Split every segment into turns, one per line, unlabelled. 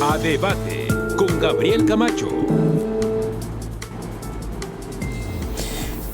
A Debate con Gabriel Camacho.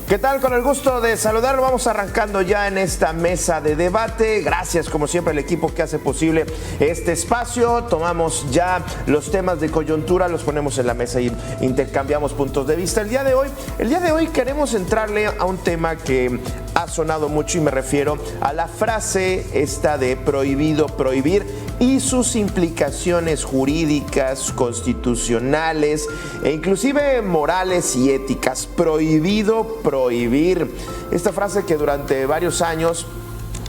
¿Qué tal? Con el gusto de saludarlo, vamos arrancando ya en esta mesa de debate. Gracias, como siempre, al equipo que hace posible este espacio. Tomamos ya los temas de coyuntura, los ponemos en la mesa y intercambiamos puntos de vista. El día de hoy queremos entrarle a un tema que ha sonado mucho y me refiero a la frase esta de prohibido prohibir y sus implicaciones jurídicas, constitucionales e inclusive morales y éticas. Prohibido prohibir. Esta frase que durante varios años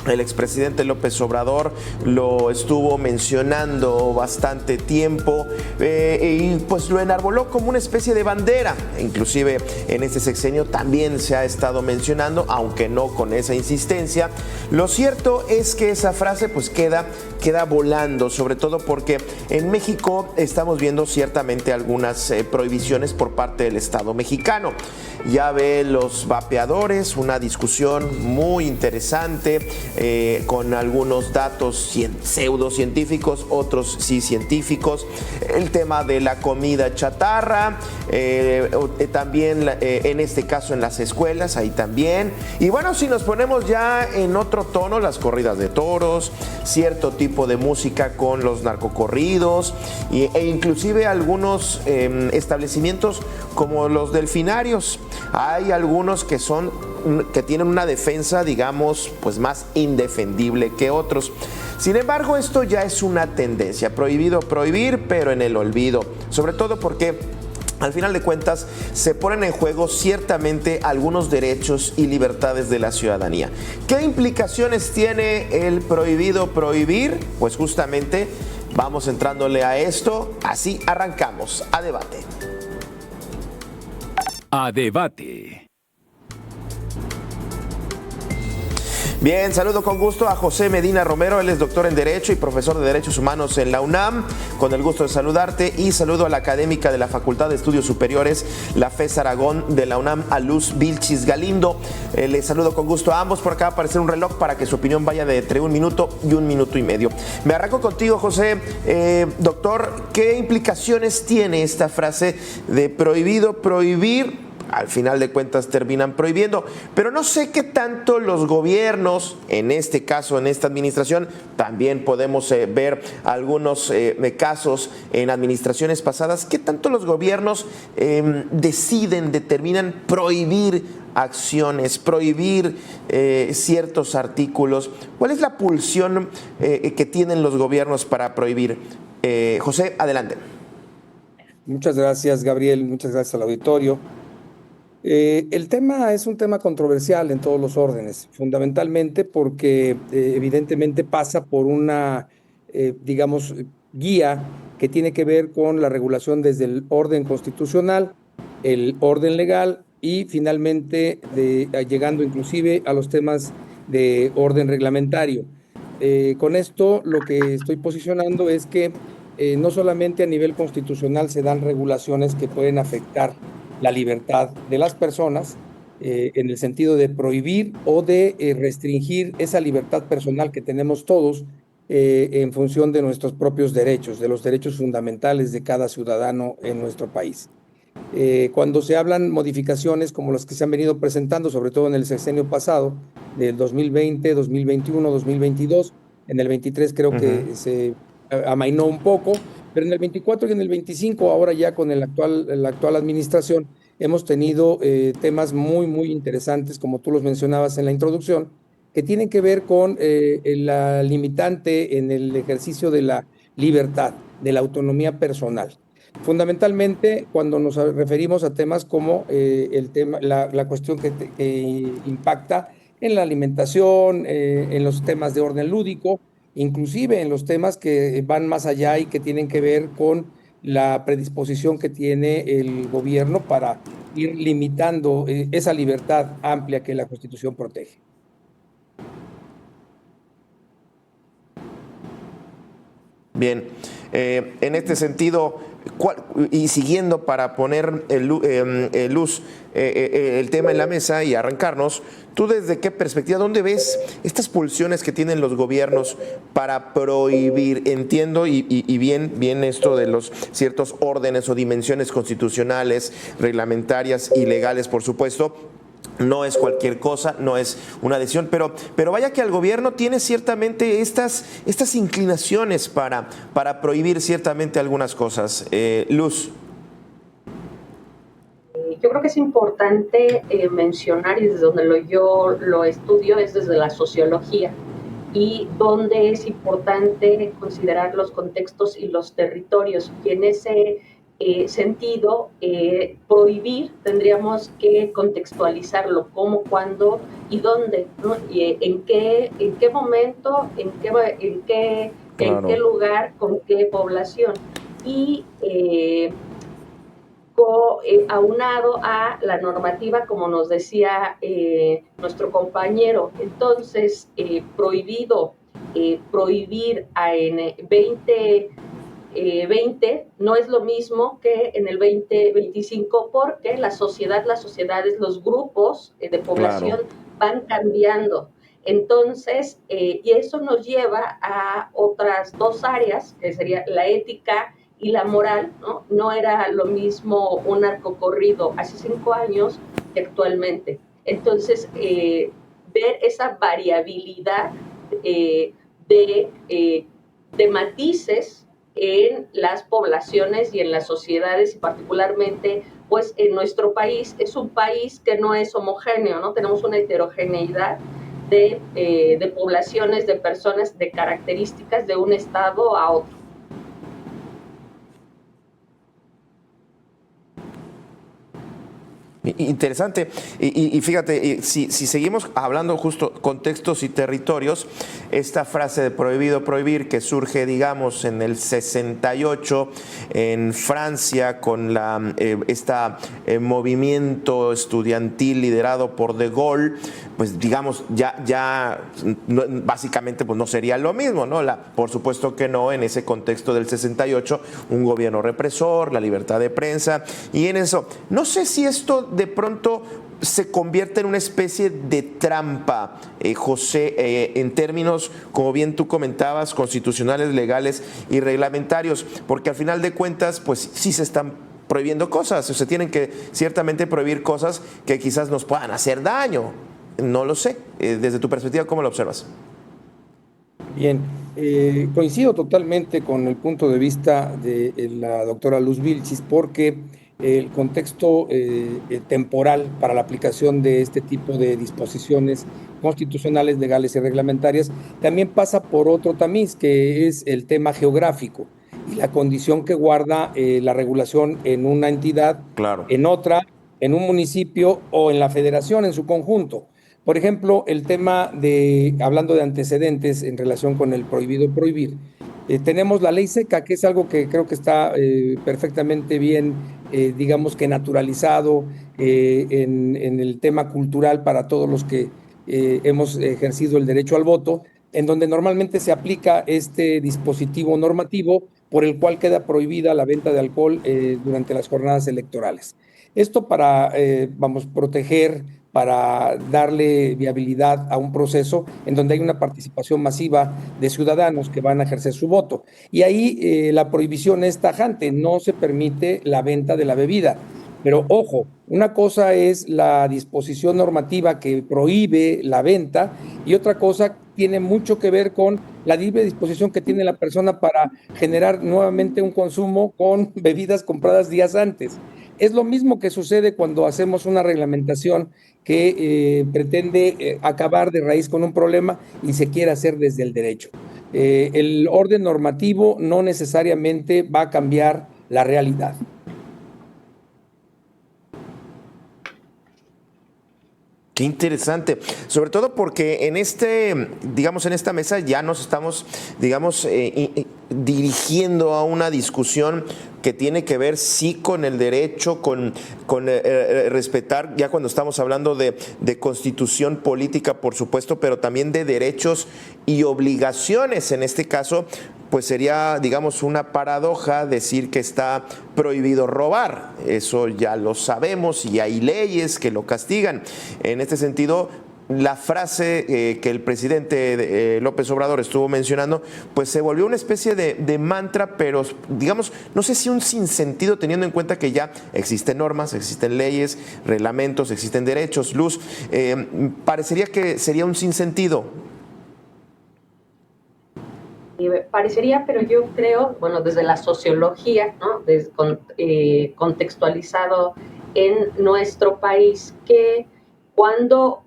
el expresidente López Obrador lo estuvo mencionando bastante tiempo y pues lo enarboló como una especie de bandera. Inclusive en este sexenio también se ha estado mencionando, aunque no con esa insistencia. Lo cierto es que esa frase pues queda volando, sobre todo porque en México estamos viendo ciertamente algunas prohibiciones por parte del Estado mexicano. Ya ve los vapeadores, una discusión muy interesante con algunos datos pseudocientíficos, otros sí científicos. El tema de la comida chatarra, también en este caso en las escuelas, ahí también. Y bueno, si nos ponemos ya en otro tono, las corridas de toros, cierto tipo de música con los narcocorridos e inclusive algunos establecimientos como los delfinarios. Hay algunos que tienen una defensa, digamos, pues más indefendible que otros. Sin embargo, esto ya es una tendencia. Prohibido prohibir, pero en el olvido. Sobre todo porque al final de cuentas se ponen en juego ciertamente algunos derechos y libertades de la ciudadanía. ¿Qué implicaciones tiene el prohibido prohibir? Pues justamente vamos entrándole a esto. Así arrancamos a debate.
A Debate.
Bien, saludo con gusto a José Medina Romero, él es doctor en Derecho y profesor de Derechos Humanos en la UNAM, con el gusto de saludarte, y saludo a la académica de la Facultad de Estudios Superiores, la FES Aragón de la UNAM, a Luz Vilchis Galindo. Les saludo con gusto a ambos. Por acá va a aparecer un reloj para que su opinión vaya de entre 1 minuto y 1 minuto y medio. Me arranco contigo, José. Doctor, ¿qué implicaciones tiene esta frase de prohibido prohibir? Al final de cuentas terminan prohibiendo, pero no sé qué tanto los gobiernos, en este caso, en esta administración, también podemos ver algunos casos en administraciones pasadas, qué tanto los gobiernos determinan prohibir acciones, prohibir ciertos artículos. ¿Cuál es la pulsión que tienen los gobiernos para prohibir? José, adelante.
Muchas gracias, Gabriel, muchas gracias al auditorio. El tema es un tema controversial en todos los órdenes, fundamentalmente porque evidentemente pasa por una, digamos, guía que tiene que ver con la regulación desde el orden constitucional, el orden legal y finalmente llegando inclusive a los temas de orden reglamentario. Con esto lo que estoy posicionando es que no solamente a nivel constitucional se dan regulaciones que pueden afectar la libertad de las personas en el sentido de prohibir o de restringir esa libertad personal que tenemos todos en función de nuestros propios derechos, de los derechos fundamentales de cada ciudadano en nuestro país. Cuando se hablan modificaciones como las que se han venido presentando, sobre todo en el sexenio pasado, del 2020, 2021, 2022, en el 23 creo que se amainó un poco, pero en el 24 y en el 25, ahora ya con la actual administración, hemos tenido temas muy, muy interesantes, como tú los mencionabas en la introducción, que tienen que ver con la limitante en el ejercicio de la libertad, de la autonomía personal. Fundamentalmente, cuando nos referimos a temas como la cuestión que impacta en la alimentación, en los temas de orden lúdico, inclusive en los temas que van más allá y que tienen que ver con la predisposición que tiene el gobierno para ir limitando esa libertad amplia que la Constitución protege.
Bien, en este sentido, Y siguiendo para poner el tema en la mesa y arrancarnos, ¿tú desde qué perspectiva, dónde ves estas pulsiones que tienen los gobiernos para prohibir? Entiendo y bien esto de los ciertos órdenes o dimensiones constitucionales, reglamentarias y legales, por supuesto. No es cualquier cosa, no es una decisión, pero vaya que el gobierno tiene ciertamente estas inclinaciones para prohibir ciertamente algunas cosas. Luz.
Yo creo que es importante mencionar, y desde donde yo lo estudio es desde la sociología, y donde es importante considerar los contextos y los territorios. Y en ese sentido, prohibir tendríamos que contextualizarlo, cómo, cuándo y dónde, ¿no? Y en qué momento, en qué lugar, con qué población. Y aunado a la normativa, como nos decía nuestro compañero. Entonces, prohibir en 2020 no es lo mismo que en el 2025, porque las sociedades, los grupos de población van cambiando. Entonces, y eso nos lleva a otras dos áreas, que sería la ética y la moral, ¿no? No era lo mismo un narcocorrido hace 5 años que actualmente. Entonces, ver esa variabilidad de matices en las poblaciones y en las sociedades, y particularmente, pues, en nuestro país, es un país que no es homogéneo, ¿no? Tenemos una heterogeneidad de poblaciones, de personas, de características de un estado a otro.
Interesante. Y fíjate, si seguimos hablando justo contextos y territorios, esta frase de prohibido prohibir, que surge, digamos, en el 68 en Francia con movimiento estudiantil liderado por De Gaulle, pues digamos, ya básicamente pues no sería lo mismo, ¿no? Por supuesto que no, en ese contexto del 68, un gobierno represor, la libertad de prensa, y en eso, no sé si esto de pronto se convierte en una especie de trampa, José, en términos, como bien tú comentabas, constitucionales, legales y reglamentarios, porque al final de cuentas, pues sí se están prohibiendo cosas, o se tienen que ciertamente prohibir cosas que quizás nos puedan hacer daño. No lo sé. Desde tu perspectiva, ¿cómo lo observas?
Bien, coincido totalmente con el punto de vista de la doctora Luz Vilchis, porque el contexto temporal para la aplicación de este tipo de disposiciones constitucionales, legales y reglamentarias también pasa por otro tamiz, que es el tema geográfico y la condición que guarda la regulación en una entidad, en otra, en un municipio o en la federación en su conjunto. Por ejemplo, el tema hablando de antecedentes en relación con el prohibido prohibir, tenemos la ley seca, que es algo que creo que está perfectamente bien, digamos que naturalizado en el tema cultural para todos los que hemos ejercido el derecho al voto, en donde normalmente se aplica este dispositivo normativo por el cual queda prohibida la venta de alcohol durante las jornadas electorales. Esto para, proteger, para darle viabilidad a un proceso en donde hay una participación masiva de ciudadanos que van a ejercer su voto. Y ahí la prohibición es tajante, no se permite la venta de la bebida. Pero ojo, una cosa es la disposición normativa que prohíbe la venta y otra cosa tiene mucho que ver con la libre disposición que tiene la persona para generar nuevamente un consumo con bebidas compradas días antes. Es lo mismo que sucede cuando hacemos una reglamentación que pretende acabar de raíz con un problema y se quiere hacer desde el derecho. El orden normativo no necesariamente va a cambiar la realidad.
Qué interesante, sobre todo porque en esta mesa ya nos estamos, digamos, dirigiendo a una discusión que tiene que ver sí con el derecho, con respetar, ya cuando estamos hablando de constitución política, por supuesto, pero también de derechos y obligaciones. En este caso, pues sería, digamos, una paradoja decir que está prohibido robar. Eso ya lo sabemos y hay leyes que lo castigan. En este sentido, la frase que el presidente López Obrador estuvo mencionando, pues se volvió una especie de mantra, pero digamos, no sé si un sinsentido, teniendo en cuenta que ya existen normas, existen leyes, reglamentos, existen derechos. Luz, parecería que sería un sinsentido.
Parecería, pero yo creo, bueno, desde la sociología, ¿no? Contextualizado en nuestro país, que cuando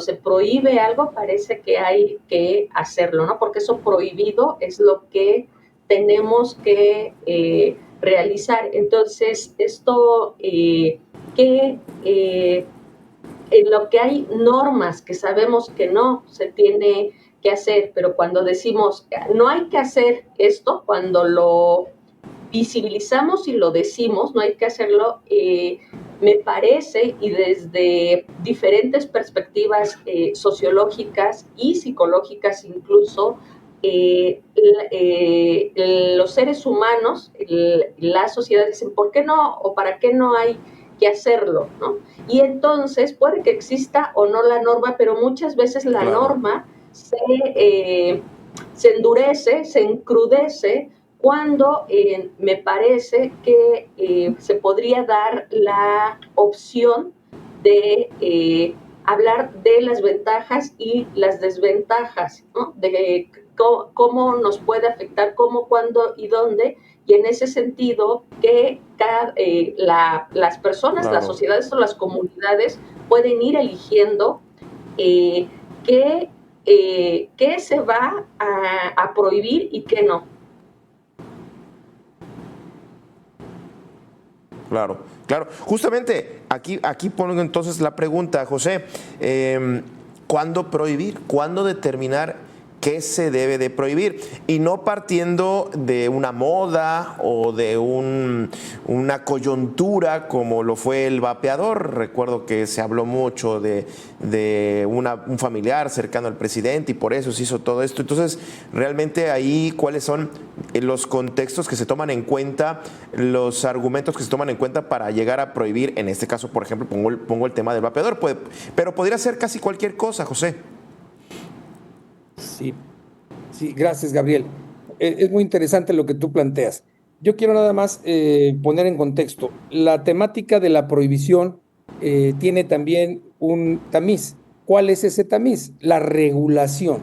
se prohíbe algo, parece que hay que hacerlo, ¿no? Porque eso prohibido es lo que tenemos que realizar. Entonces, esto en lo que hay normas que sabemos que no se tiene que hacer, pero cuando decimos no hay que hacer esto, cuando lo visibilizamos y lo decimos, no hay que hacerlo, me parece, y desde diferentes perspectivas sociológicas y psicológicas incluso, los seres humanos, la sociedad dicen, ¿por qué no o para qué no hay que hacerlo, ¿no? Y entonces puede que exista o no la norma, pero muchas veces la norma se endurece, se encrudece, cuando me parece que se podría dar la opción de hablar de las ventajas y las desventajas, ¿no? De cómo nos puede afectar, cómo, cuándo y dónde, y en ese sentido que las personas, las sociedades o las comunidades pueden ir eligiendo qué se va a prohibir y qué no.
Claro. Justamente aquí pongo entonces la pregunta, José. ¿Cuándo prohibir? ¿Cuándo determinar qué se debe de prohibir? Y no partiendo de una moda o de una coyuntura como lo fue el vapeador. Recuerdo que se habló mucho de un familiar cercano al presidente y por eso se hizo todo esto. Entonces, realmente ahí, ¿cuáles son los contextos que se toman en cuenta, los argumentos que se toman en cuenta para llegar a prohibir? En este caso, por ejemplo, pongo el tema del vapeador, pero podría ser casi cualquier cosa, José.
Sí, gracias, Gabriel. Es muy interesante lo que tú planteas. Yo quiero nada más poner en contexto. La temática de la prohibición tiene también un tamiz. ¿Cuál es ese tamiz? La regulación.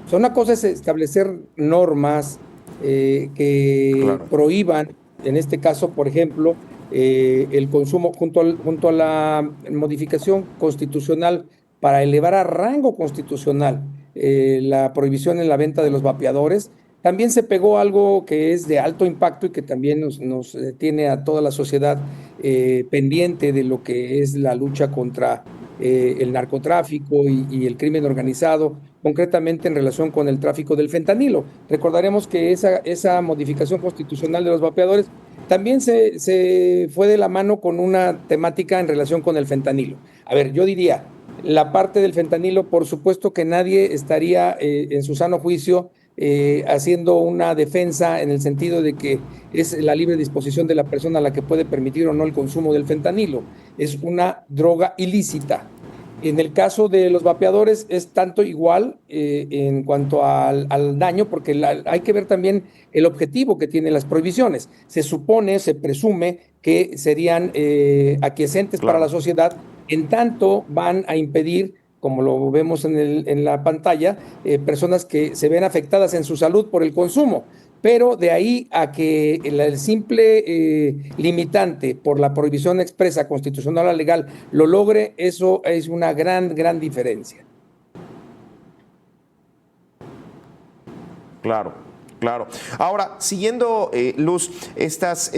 O sea, una cosa es establecer normas que prohíban, en este caso, por ejemplo, el consumo junto a la modificación constitucional para elevar a rango constitucional la prohibición en la venta de los vapeadores. También se pegó algo que es de alto impacto y que también nos tiene a toda la sociedad pendiente de lo que es la lucha contra el narcotráfico y el crimen organizado, concretamente en relación con el tráfico del fentanilo. Recordaremos que esa modificación constitucional de los vapeadores también se fue de la mano con una temática en relación con el fentanilo. A ver, yo diría, la parte del fentanilo, por supuesto que nadie estaría en su sano juicio haciendo una defensa en el sentido de que es la libre disposición de la persona la que puede permitir o no el consumo del fentanilo. Es una droga ilícita. En el caso de los vapeadores es tanto igual en cuanto al daño, porque hay que ver también el objetivo que tienen las prohibiciones. Se supone, se presume que serían aquiescentes para la sociedad, en tanto van a impedir, como lo vemos en la pantalla, personas que se ven afectadas en su salud por el consumo. Pero de ahí a que el simple limitante por la prohibición expresa constitucional o legal lo logre, eso es una gran diferencia.
Claro. Ahora, siguiendo, Luz, estas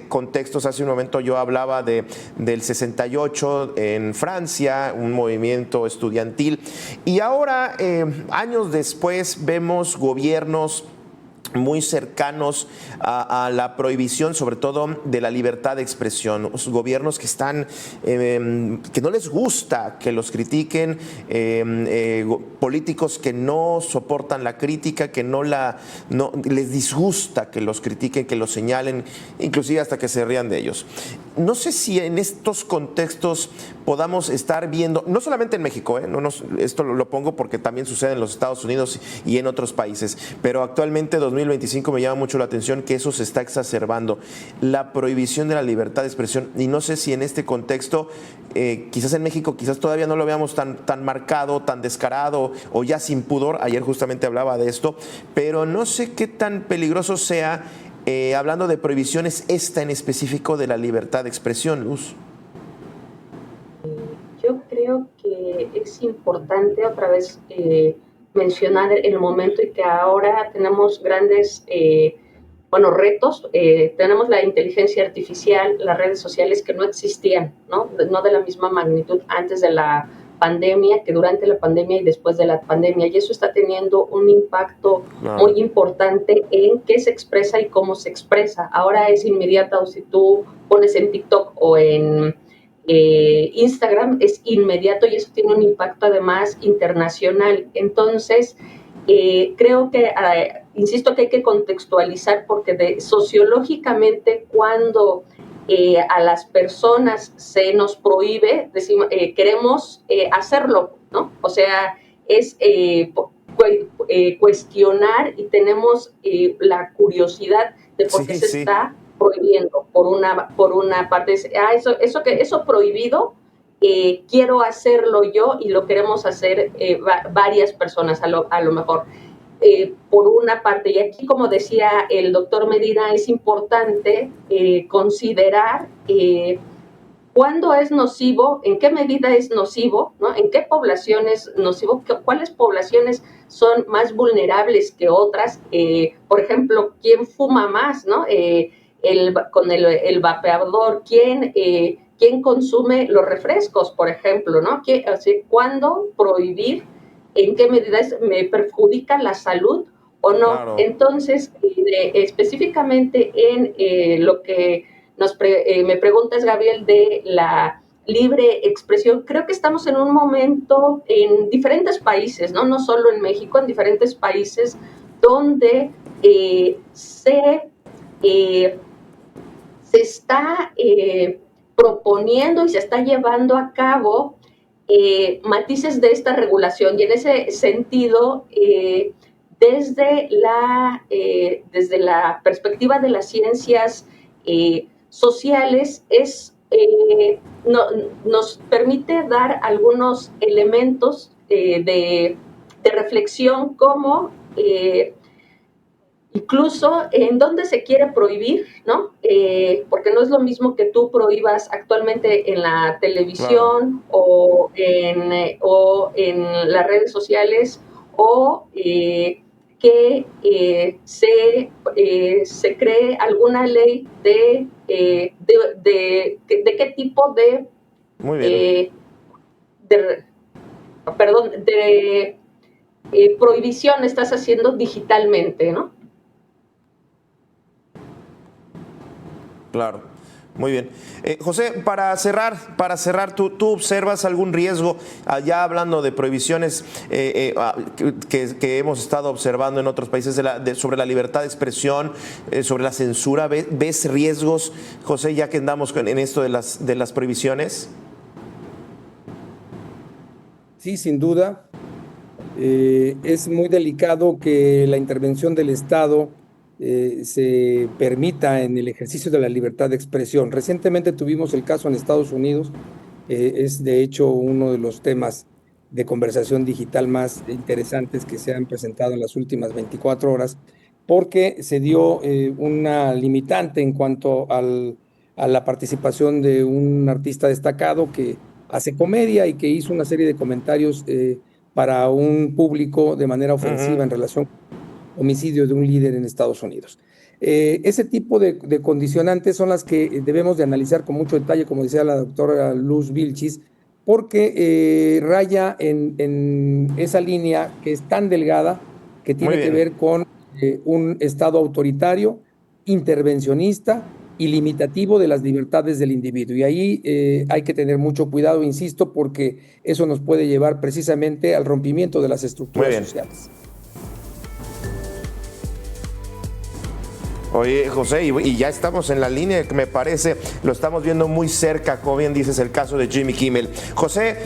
contextos, hace un momento yo hablaba del 68 en Francia, un movimiento estudiantil, y ahora, años después, vemos gobiernos muy cercanos a la prohibición, sobre todo de la libertad de expresión. Los gobiernos que están, que no les gusta que los critiquen, políticos que no soportan la crítica, que no les disgusta que los critiquen, que los señalen, inclusive hasta que se rían de ellos. No sé si en estos contextos podamos estar viendo, no solamente en México, esto lo pongo porque también sucede en los Estados Unidos y en otros países, pero actualmente 2025 me llama mucho la atención que eso se está exacerbando, la prohibición de la libertad de expresión, y no sé si en este contexto, quizás en México, quizás todavía no lo veamos tan marcado, tan descarado o ya sin pudor, ayer justamente hablaba de esto, pero no sé qué tan peligroso sea, hablando de prohibiciones, esta en específico de la libertad de expresión, Luz.
Yo creo que es importante otra vez mencionar el momento y que ahora tenemos grandes retos. Tenemos la inteligencia artificial, las redes sociales que no existían, ¿no? No de la misma magnitud antes de la pandemia que durante la pandemia y después de la pandemia, y eso está teniendo un impacto muy importante en qué se expresa y cómo se expresa. Ahora es inmediata, o si tú pones en TikTok o en Instagram, es inmediato, y eso tiene un impacto además internacional. Entonces, creo que, insisto que hay que contextualizar, porque sociológicamente cuando a las personas se nos prohíbe, decimos, queremos hacerlo, ¿no? O sea, es cuestionar, y tenemos la curiosidad de por qué se está prohibiendo. Por una parte, eso prohibido, quiero hacerlo yo, y lo queremos hacer varias personas a lo mejor. Por una parte, y aquí, como decía el doctor Medina, es importante considerar cuándo es nocivo, en qué medida es nocivo, ¿no? En qué población es nocivo, cuáles poblaciones son más vulnerables que otras. Por ejemplo, ¿quién fuma más, ¿no? Con el vapeador, ¿quién consume los refrescos, por ejemplo, ¿no? ¿Cuándo prohibir? ¿En qué medida me perjudica la salud o no? Claro. Entonces, específicamente en lo que me preguntas, Gabriel, de la libre expresión, creo que estamos en un momento en diferentes países, no solo en México, en diferentes países donde se está proponiendo y se está llevando a cabo matices de esta regulación, y en ese sentido, desde la perspectiva de las ciencias sociales, nos permite dar algunos elementos de reflexión, como incluso en dónde se quiere prohibir, ¿no? Porque no es lo mismo que tú prohíbas actualmente en la televisión, claro, o en las redes sociales, o que se cree alguna ley de qué tipo de prohibición estás haciendo digitalmente, ¿no?
Claro, muy bien. José, para cerrar, ¿tú observas algún riesgo, ya hablando de prohibiciones que hemos estado observando en otros países sobre la libertad de expresión, sobre la censura? ¿Ves riesgos, José, ya que andamos en esto de las prohibiciones?
Sí, sin duda. Es muy delicado que la intervención del Estado se permita en el ejercicio de la libertad de expresión. Recientemente tuvimos el caso en Estados Unidos, es de hecho uno de los temas de conversación digital más interesantes que se han presentado en las últimas 24 horas, porque se dio una limitante en cuanto a la participación de un artista destacado que hace comedia y que hizo una serie de comentarios para un público de manera ofensiva en relación homicidio de un líder en Estados Unidos. Ese tipo de condicionantes son las que debemos de analizar con mucho detalle, como decía la doctora Luz Vilchis, porque raya en esa línea que es tan delgada, que tiene que ver con un Estado autoritario, intervencionista y limitativo de las libertades del individuo. Y ahí hay que tener mucho cuidado, insisto, porque eso nos puede llevar precisamente al rompimiento de las estructuras sociales.
Oye, José, y ya estamos en la línea, que me parece, lo estamos viendo muy cerca, como bien dices, el caso de Jimmy Kimmel. José,